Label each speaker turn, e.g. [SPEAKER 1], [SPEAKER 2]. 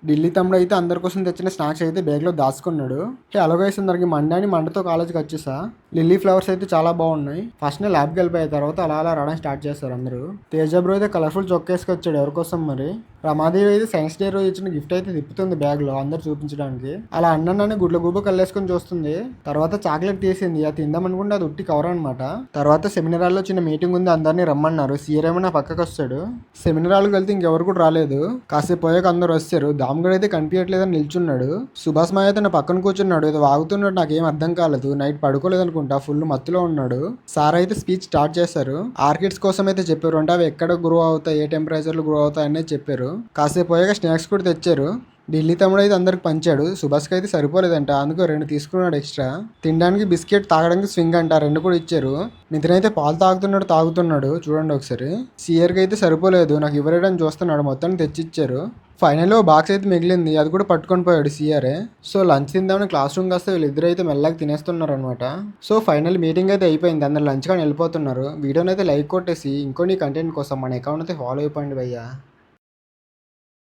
[SPEAKER 1] ఢిల్లీ తమ్ముడు అయితే అందరి కోసం తెచ్చిన స్నాక్స్ అయితే బ్యాగ్లో దాచుకున్నాడు. అలాగే అందరికి మండాని మంటతో కాలేజ్కి వచ్చేసా. లిల్లీ ఫ్లవర్స్ అయితే చాలా బాగున్నాయి. ఫస్ట్ నేను ల్యాబ్కి వెళ్ళిపోయిన తర్వాత అలా రావడం స్టార్ట్ చేస్తారు అందరూ. తేజ బ్రో అయితే కలర్ఫుల్ చొక్కేసుకొచ్చాడు ఎవరికోసం మరి. రమాదేవి అయితే సైన్స్ డే రోజు ఇచ్చిన గిఫ్ట్ అయితే తిప్పుతుంది బ్యాగ్లో అందరు చూపించడానికి. అలా అన్నని గుడ్ల గుబ్బ కల్లేసుకొని చూస్తుంది. తర్వాత చాక్లెట్ తీసింది, అది తిందాం అనుకుంటే అది ఉట్టి కవర్ అనమాట. తర్వాత సెమినార్ హాల్లో చిన్న మీటింగ్ ఉంది, అందరినీ రమ్మన్నారు. సీఆర్ ఏమో నా పక్కకు వస్తాడు. సెమినార్ హాల్కి వెళ్తే ఇంకెవరు కూడా రాలేదు. కాసేపు పోయాక అందరు వచ్చారు. దామ్గడ్ అయితే కనిపించట్లేదని నిల్చున్నాడు. సుభాష్ మాయ అయితే నా పక్కన కూర్చున్నాడు. ఏదో వాగుతున్నాడు, నాకేం అర్థం కాలేదు. నైట్ పడుకోలేదు అనుకుంటా, ఫుల్ మత్తులో ఉన్నాడు. సార్ అయితే స్పీచ్ స్టార్ట్ చేశారు. ఆర్కిడ్స్ కోసం అయితే చెప్పారు. అంటే అవి ఎక్కడ గ్రో అవుతాయి, ఏ టెంపరేచర్లో గ్రో అవుతాయి అనేది చెప్పారు. కాసేపు పోయాక స్నాక్స్ కూడా తెచ్చారు. ఢిల్లీ తమ్ముడు అయితే అందరికి పంచాడు. సుభాష్కి అయితే సరిపోలేదంట, అందుకు 2 తీసుకున్నాడు ఎక్స్ట్రా. తినడానికి బిస్కెట్, తాగడానికి స్వింగ్ అంట, 2 కూడా ఇచ్చారు. నితిన్ అయితే పాలు తాగుతున్నాడు చూడండి ఒకసారి. సిఆర్కి అయితే సరిపోలేదు, నాకు ఇవ్వలేడని చూస్తున్నాడు. మొత్తాన్ని తెచ్చిచ్చారు. ఫైనల్లో బాక్స్ అయితే మిగిలింది, అది కూడా పట్టుకొని పోయాడు సిఆర్ఏ. సో లంచ్ తిందామని క్లాస్ రూమ్కి వస్తే వీళ్ళిద్దరు అయితే మెల్లగా తినేస్తున్నారు అనమాట. సో ఫైనల్ మీటింగ్ అయితే అయిపోయింది, అందరు లంచ్ కానీ వెళ్ళిపోతున్నారు. వీడియోని అయితే లైక్ కొట్టేసి ఇంకొన్ని కంటెంట్ కోసం మన అకౌంట్ అయితే ఫాలో అయిపోండి భయ్యా.